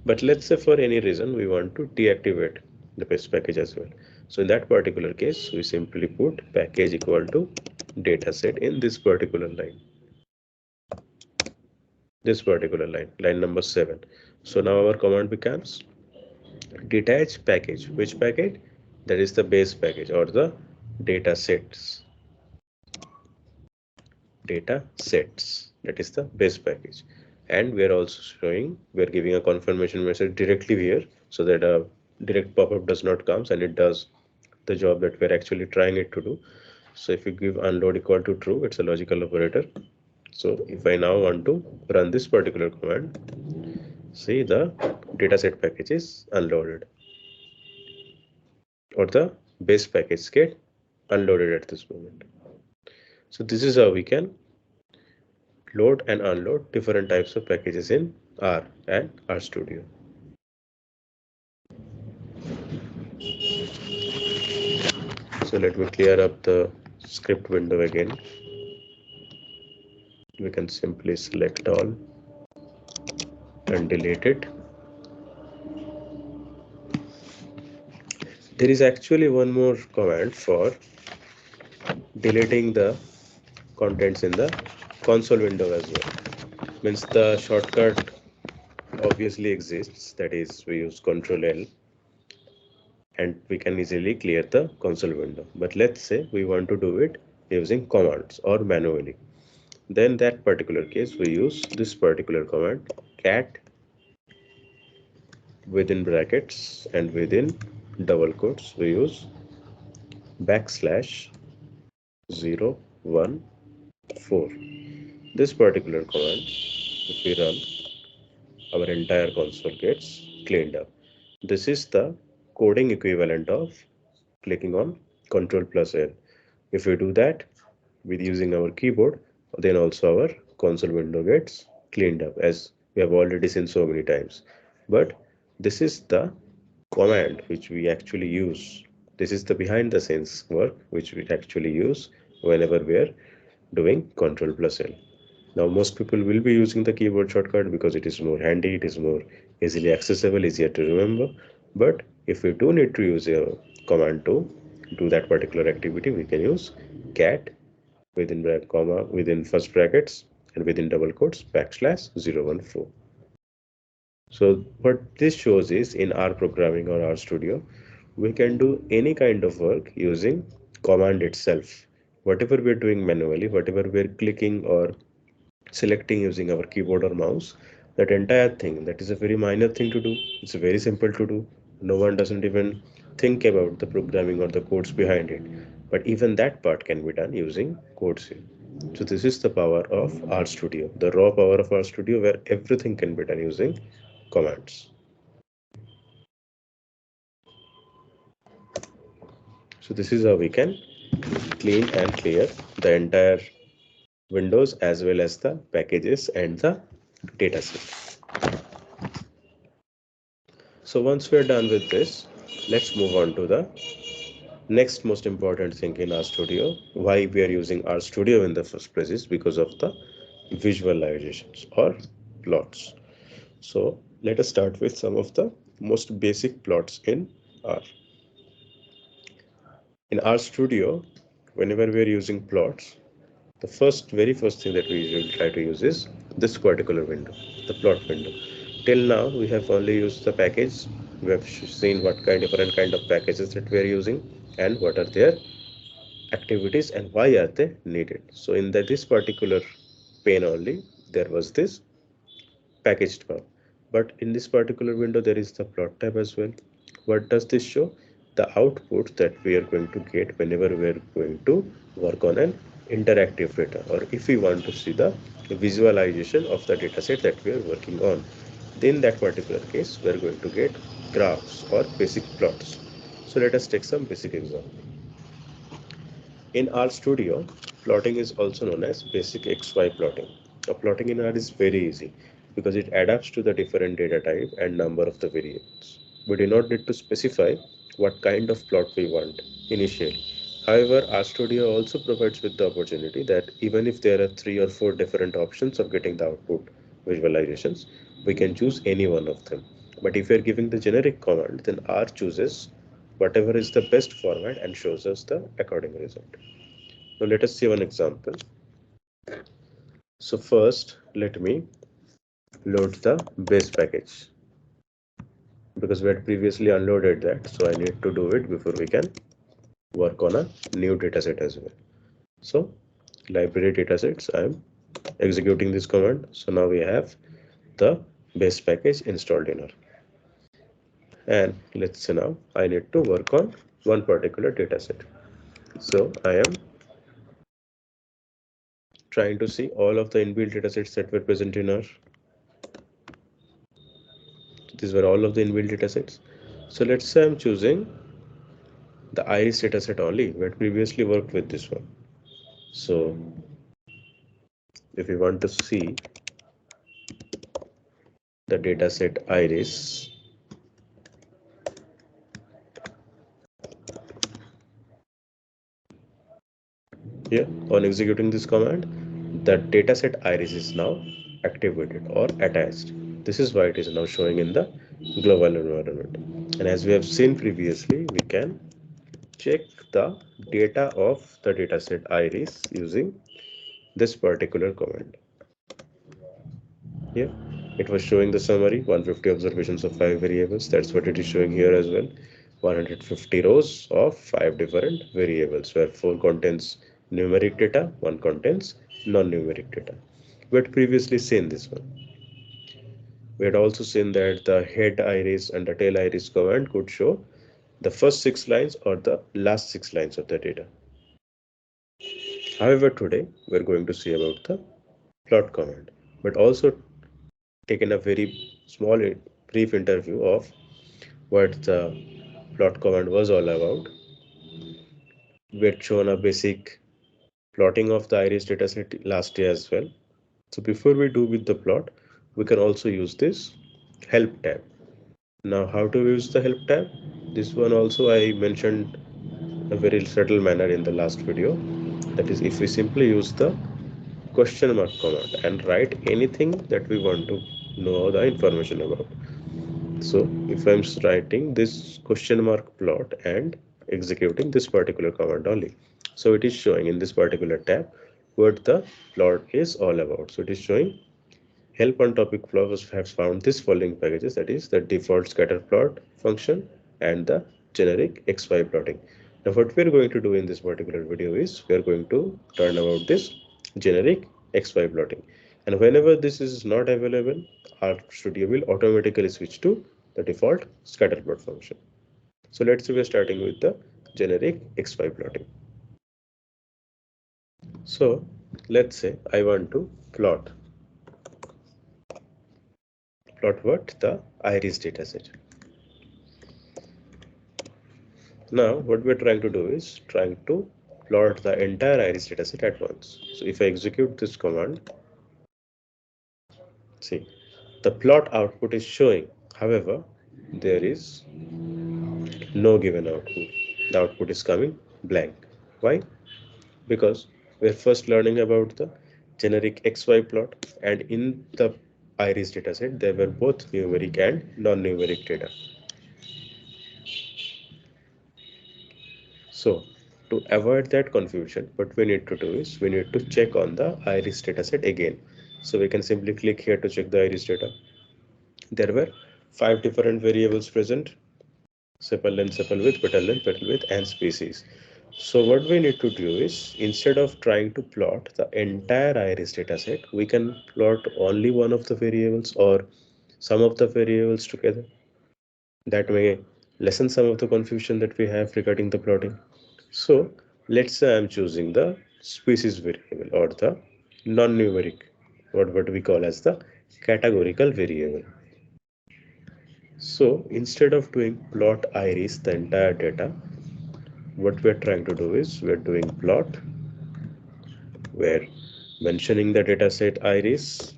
But let's say for any reason we want to deactivate the base package as well. So in that particular case, we simply put package equal to dataset in this particular line. This particular line number 7. So now our command becomes detach package. Which package? That is the base package or the data sets. Data sets, that is the base package. And we are also showing, we are giving a confirmation message directly here so that a direct pop-up does not come and it does the job that we're actually trying it to do. So if you give unload equal to true, it's a logical operator. So if I now want to run this particular command, see, the dataset package is unloaded, or the base package get unloaded at this moment. So this is how we can load and unload different types of packages in R and RStudio. So let me clear up the script window again. We can simply select all and delete it. There is actually one more command for deleting the contents in the console window as well. Means the shortcut obviously exists, that is we use Ctrl L and we can easily clear the console window. But let's say we want to do it using commands or manually. Then that particular case we use this particular command, cat within brackets and within double quotes we use \014. This particular command, if we run, our entire console gets cleaned up. This is the coding equivalent of clicking on Ctrl+L. If we do that with using our keyboard, then also our console window gets cleaned up, as we have already seen so many times. But this is the command which we actually use. This is the behind the scenes work which we actually use whenever we are doing Ctrl+L. Now most people will be using the keyboard shortcut because it is more handy, it is more easily accessible, easier to remember. But if we do need to use a command to do that particular activity, we can use cat within comma within first brackets and within double quotes \014. So what this shows is, in R programming or RStudio, we can do any kind of work using command itself. Whatever we're doing manually, whatever we're clicking or selecting using our keyboard or mouse, that entire thing, that is a very minor thing to do. It's very simple to do. No one doesn't even think about the programming or the codes behind it. But even that part can be done using codes here. So this is the power of RStudio, the raw power of RStudio, where everything can be done using commands. So this is how we can clean and clear the entire windows as well as the packages and the dataset. So once we're done with this, let's move on to the next most important thing in RStudio. Why we are using RStudio in the first place is because of the visualizations or plots. So let us start with some of the most basic plots in R. In RStudio, whenever we are using plots, the very first thing that we usually try to use is this particular window, the plot window. Till now we have only used the package. We have seen what different kind of packages that we are using and what are their activities and why are they needed. So in this particular pane only there was this packaged file, but in this particular window there is the plot tab as well. What does this show? The output that we are going to get whenever we are going to work on an interactive data, or if we want to see the visualization of the data set that we are working on. In that particular case we are going to get graphs or basic plots. So let us take some basic example. In RStudio, plotting is also known as basic XY plotting. Now, plotting in R is very easy because it adapts to the different data type and number of the variables. We do not need to specify what kind of plot we want initially. However, RStudio also provides with the opportunity that even if there are 3 or 4 different options of getting the output visualizations, we can choose any one of them. But if we are giving the generic command, then R chooses whatever is the best format and shows us the according result. Now let us see one example. So first let me load the base package because we had previously unloaded that, so I need to do it before we can work on a new dataset as well. So library datasets, I am executing this command. So now we have the base package installed in our, and let's say now I need to work on one particular dataset. So I am trying to see all of the inbuilt datasets that were present in our, these were all of the inbuilt datasets. So let's say I'm choosing the iris dataset only. We had previously worked with this one. So if we want to see the dataset iris, here on executing this command, the dataset iris is now activated or attached. This is why it is now showing in the global environment. And as we have seen previously, we can check the data of the dataset iris using this particular command. Here it was showing the summary, 150 observations of 5 variables. That's what it is showing here as well. 150 rows of 5 different variables, where 4 contains numeric data, 1 contains non-numeric data. We had previously seen this one. We had also seen that the head iris and the tail iris command could show the first 6 lines or the last 6 lines of the data. However, today we're going to see about the plot command, but also taken a very small brief interview of what the plot command was all about. We had shown a basic plotting of the iris dataset last year as well. So before we do with the plot, we can also use this help tab. Now how to use the help tab? This one also I mentioned a very subtle manner in the last video. That is, if we simply use the question mark command and write anything that we want to know the information about. So if I'm writing this question mark plot and executing this particular command only, so it is showing in this particular tab what the plot is all about. So it is showing help on topic plot has found this following packages, that is the default scatter plot function and the generic XY plotting. Now what we are going to do in this particular video is we are going to learn about this generic XY plotting, and whenever this is not available, RStudio will automatically switch to the default scatter plot function. So let's say we're starting with the generic XY plotting. So let's say I want to plot what? The iris dataset. Now what we're trying to do is trying to plot the entire iris dataset at once. So if I execute this command, see the plot output is showing. However, there is no given output. The output is coming blank. Why? Because we're first learning about the generic XY plot, and in the iris dataset there were both numeric and non-numeric data. So to avoid that confusion, what we need to do is we need to check on the iris dataset again. So we can simply click here to check the iris data. There were 5 different variables present: sepal length, sepal width, petal width, and species. So what we need to do is, instead of trying to plot the entire iris dataset, we can plot only one of the variables or some of the variables together. That may lessen some of the confusion that we have regarding the plotting. So let's say I'm choosing the species variable or the non-numeric, what we call as the categorical variable. So instead of doing plot iris, the entire data, what we're trying to do is we're doing plot, we're mentioning the dataset iris,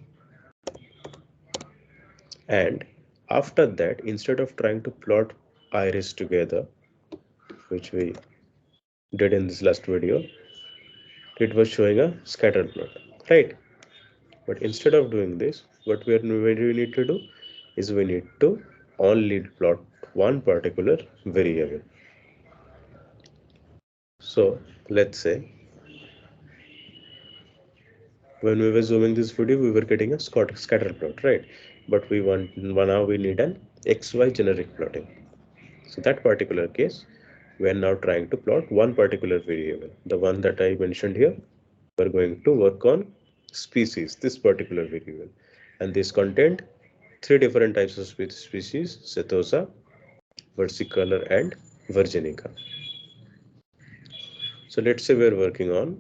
and after that, instead of trying to plot iris together, which we did in this last video, it was showing a scatter plot, right? But instead of doing this, what we need to do is we need to only plot one particular variable. So let's say when we were zooming this video, we were getting a scatter plot, right? But now we need an XY generic plotting. So that particular case, we are now trying to plot one particular variable, the one that I mentioned here. We're going to work on species, this particular variable, and this contained 3 different types of species: Setosa, versicolor, and virginica. So let's say we're working on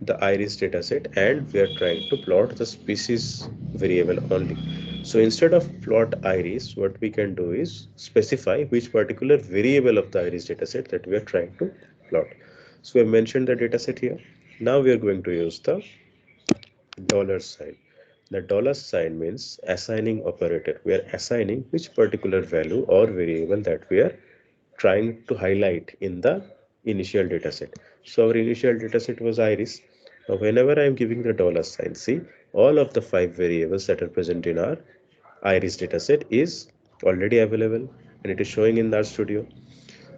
the iris dataset and we are trying to plot the species variable only. So instead of plot iris, what we can do is specify which particular variable of the iris dataset that we are trying to plot. So we have mentioned the dataset here. Now we are going to use the $sign. The $sign means assigning operator. We are assigning which particular value or variable that we are trying to highlight in the initial dataset. So our initial dataset was iris. Now whenever I am giving the $sign, see, all of the 5 variables that are present in our iris dataset is already available and it is showing in the RStudio.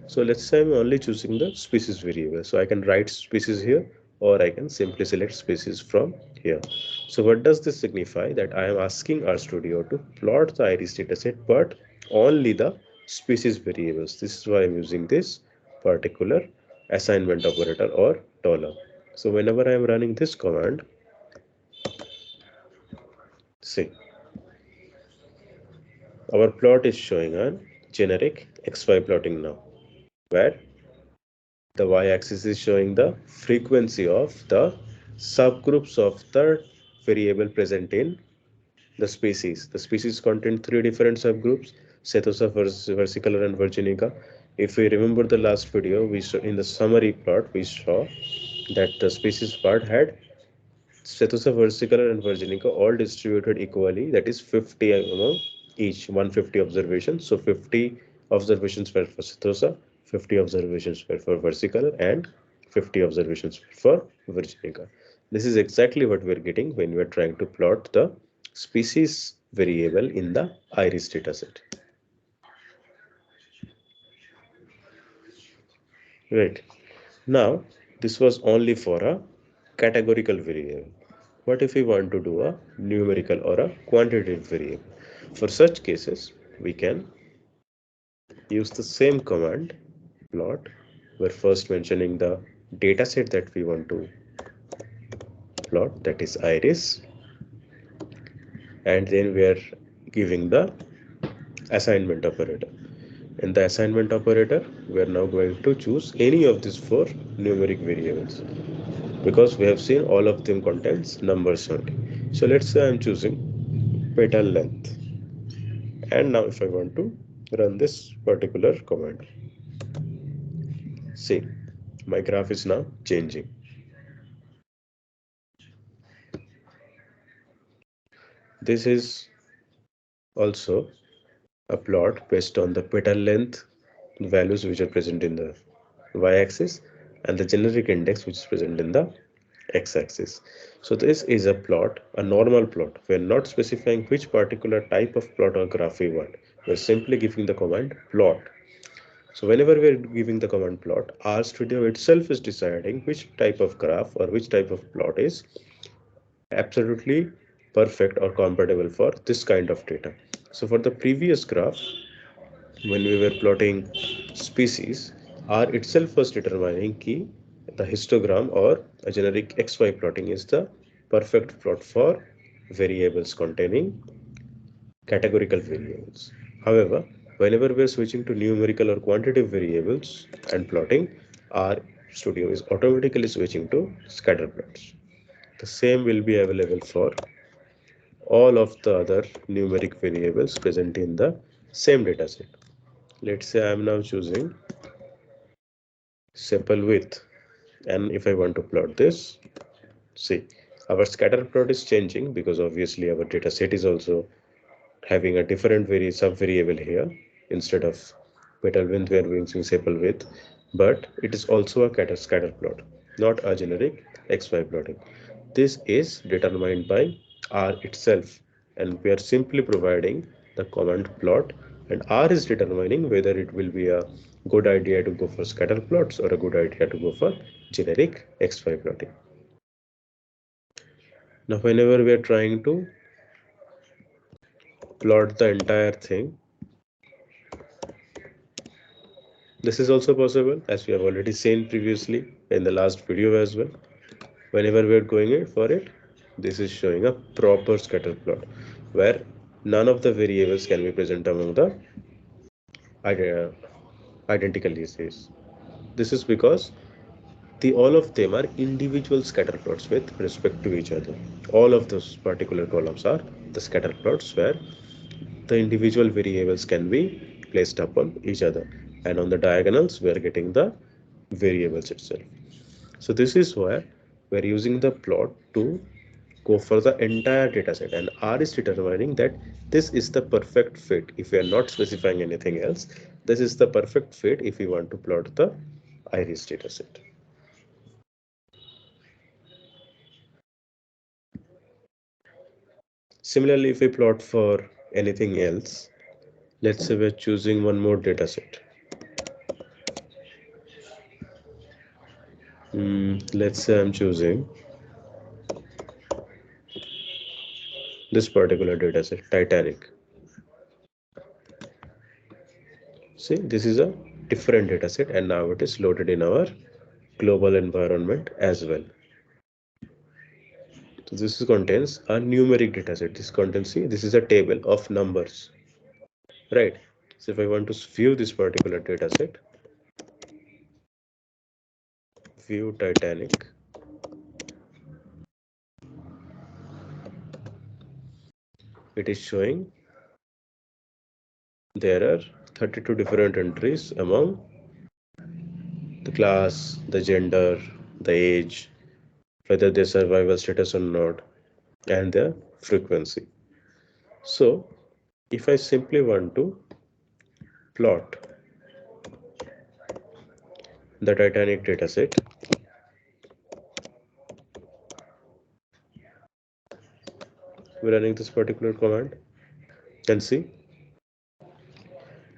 So let's say I'm only choosing the species variable. So I can write species here or I can simply select species from here. So what does this signify? That I am asking RStudio to plot the iris dataset but only the species variables. This is why I'm using this particular assignment operator or dollar. So whenever I am running this command, see, our plot is showing a generic XY plotting now, where the y-axis is showing the frequency of the subgroups of the variable present in the species. The species contain 3 different subgroups: Setosa, versicolor, and virginica. If we remember the last video, we saw in the summary part, we saw that the species part had Setosa, versicolor, and virginica all distributed equally, that is 50 among each, 150 observations. So 50 observations were for Setosa, 50 observations were for versicolor, and 50 observations for virginica. This is exactly what we're getting when we're trying to plot the species variable in the iris dataset. Right. Now, this was only for a categorical variable. What if we want to do a numerical or a quantitative variable? For such cases, we can use the same command, plot. We're first mentioning the dataset that we want to plot, that is iris, and then we are giving the assignment operator. In the assignment operator, we are now going to choose any of these 4 numeric variables, because we have seen all of them contains numbers only. So let's say I'm choosing petal length, and now if I want to run this particular command, see, my graph is now changing. This is also a plot based on the petal length values which are present in the y-axis and the generic index which is present in the x-axis. So this is a plot, a normal plot. We are not specifying which particular type of plot or graph we want. We are simply giving the command plot. So whenever we are giving the command plot, RStudio itself is deciding which type of graph or which type of plot is absolutely perfect or compatible for this kind of data. So for the previous graph, when we were plotting species, R itself was determining key the histogram or a generic XY plotting is the perfect plot for variables containing categorical variables. However, whenever we are switching to numerical or quantitative variables and plotting, RStudio is automatically switching to scatter plots. The same will be available for all of the other numeric variables present in the same dataset. Let's say I am now choosing simple width, and if I want to plot this, see our scatter plot is changing because obviously our dataset is also having a different sub variable here. Instead of petal width we are using simple width, but it is also a scatter plot, not a generic xy plotting. This is determined by R itself, and we are simply providing the command plot, and R is determining whether it will be a good idea to go for scatter plots or a good idea to go for generic xy plotting. Now whenever we are trying to plot the entire thing, this is also possible, as we have already seen previously in the last video as well. Whenever we are going in for it, this is showing a proper scatter plot where none of the variables can be present among the identical disease. This is because all of them are individual scatter plots with respect to each other. All of those particular columns are the scatter plots where the individual variables can be placed upon each other, and on the diagonals we are getting the variables itself. So this is why we're using the plot to go for the entire dataset, and R is determining that this is the perfect fit. If we are not specifying anything else, this is the perfect fit if we want to plot the iris dataset. Similarly, if we plot for anything else, let's say we're choosing one more dataset. Let's say I'm choosing this particular dataset, Titanic. See, this is a different dataset, and now it is loaded in our global environment as well. So this contains a numeric dataset. This contains, see, this is a table of numbers, right? So if I want to view this particular dataset, view Titanic, it is showing there are 32 different entries among the class, the gender, the age, whether they survival status or not, and their frequency. So if I simply want to plot the Titanic dataset, we're running this particular command, and see,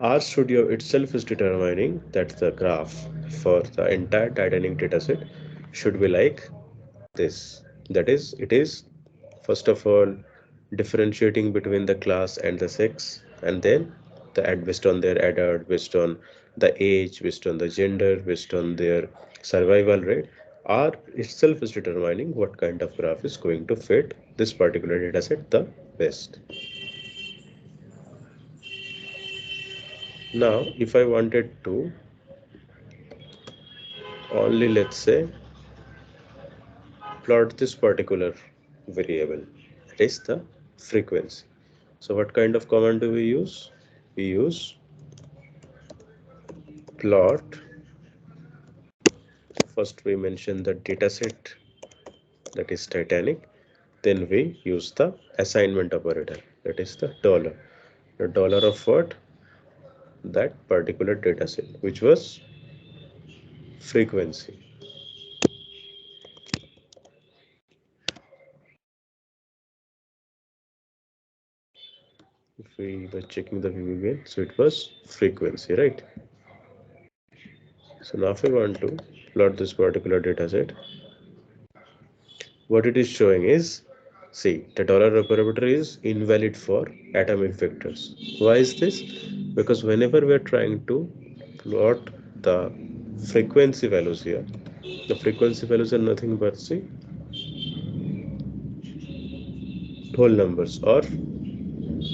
RStudio itself is determining that the graph for the entire Titanic dataset should be like this. That is, it is first of all differentiating between the class and the sex, and then the add based on their adult, based on the age, based on the gender, based on their survival rate. R itself is determining what kind of graph is going to fit this particular dataset the best. Now, if I wanted to only, let's say, plot this particular variable, that is the frequency. So what kind of command do we use? We use plot. First we mention the dataset, that is Titanic. Then we use the assignment operator, that is the dollar. The dollar of what? That particular dataset, which was frequency. If we were checking the view again, so it was frequency, right? So now if we want to plot this particular dataset, what it is showing is See, the dollar operator is invalid for atomic vectors. Why is this? Because whenever we are trying to plot the frequency values here, the frequency values are nothing but, see, whole numbers or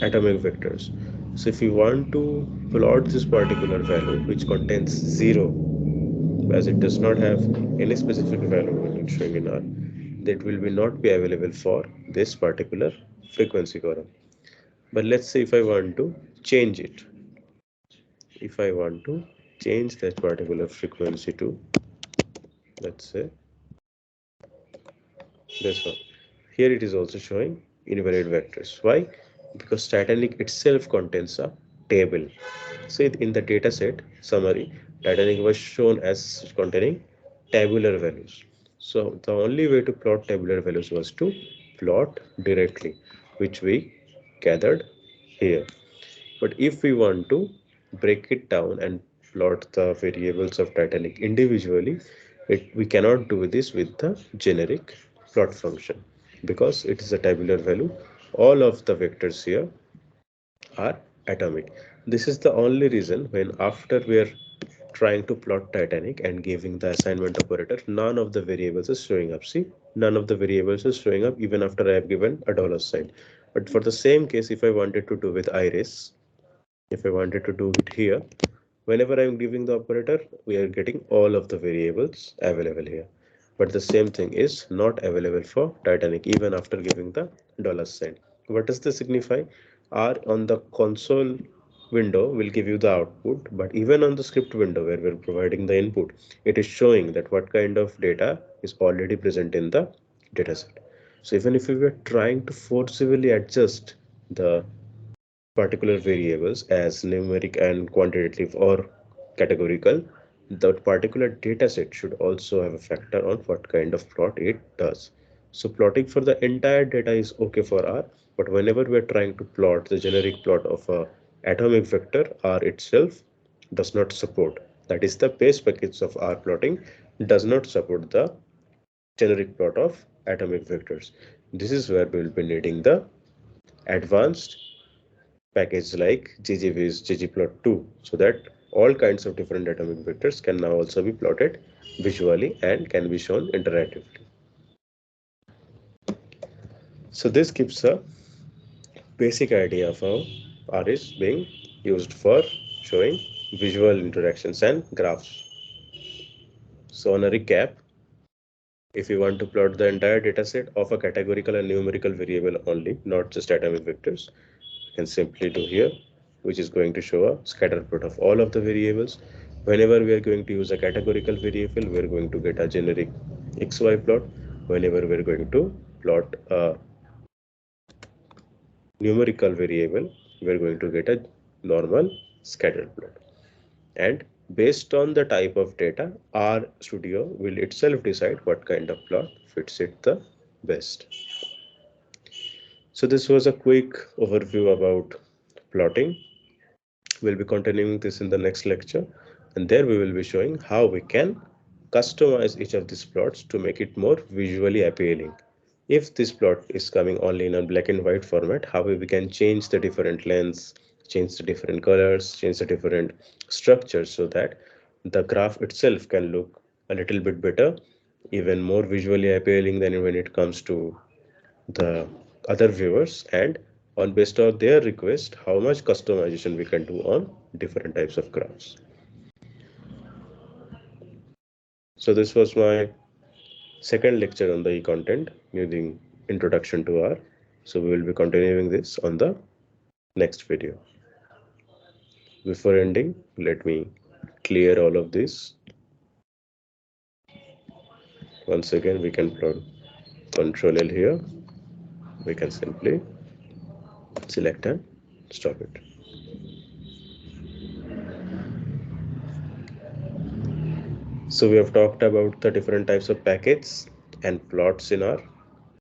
atomic vectors. So if you want to plot this particular value which contains 0, as it does not have any specific value when it's showing in R, that will be not be available for this particular frequency column. But let's say if I want to change it, if I want to change that particular frequency to, let's say, this one, here it is also showing invariant vectors. Why? Because Titanic itself contains a table. So in the dataset summary, Titanic was shown as containing tabular values. So the only way to plot tabular values was to plot directly, which we gathered here. But if we want to break it down and plot the variables of Titanic individually, we cannot do this with the generic plot function because it is a tabular value. All of the vectors here are atomic. This is the only reason when after we are trying to plot Titanic and giving the assignment operator, none of the variables is showing up. See, none of the variables is showing up even after I have given a dollar sign. But for the same case, if I wanted to do with iris, if I wanted to do it here, whenever I'm giving the operator, we are getting all of the variables available here. But the same thing is not available for Titanic even after giving the dollar sign. What does this signify? R on the console window will give you the output, but even on the script window where we're providing the input, it is showing that what kind of data is already present in the dataset. So even if we were trying to forcibly adjust the particular variables as numeric and quantitative or categorical, that particular data set should also have a factor on what kind of plot it does. So plotting for the entire data is okay for R, but whenever we are trying to plot the generic plot of a atomic vector, R itself does not support. That is, the base package of R plotting does not support the generic plot of atomic vectors. This is where we will be needing the advanced package like ggvis ggplot2, so that all kinds of different atomic vectors can now also be plotted visually and can be shown interactively. So this gives a basic idea of how R is being used for showing visual interactions and graphs. So on a recap, if you want to plot the entire dataset of a categorical and numerical variable only, not just atomic vectors, you can simply do here, which is going to show a scatter plot of all of the variables. Whenever we are going to use a categorical variable, we are going to get a generic XY plot. Whenever we are going to plot a numerical variable, we are going to get a normal scatter plot. And based on the type of data, RStudio will itself decide what kind of plot fits it the best. So this was a quick overview about plotting. We'll be continuing this in the next lecture, and there we will be showing how we can customize each of these plots to make it more visually appealing. If this plot is coming only in a black and white format, how we can change the different lengths, change the different colors, change the different structures so that the graph itself can look a little bit better, even more visually appealing than when it comes to the other viewers, and on based on their request how much customization we can do on different types of graphs. So this was my second lecture on the e-content using introduction to R. So we will be continuing this on the next video. Before ending, let me clear all of this. Once again, we can plot Control L here. We can simply select and stop it. So we have talked about the different types of packets and plots in R.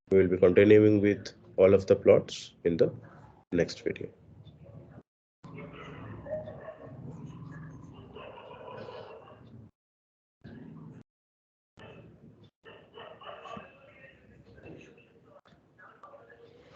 We will be continuing with all of the plots in the next video.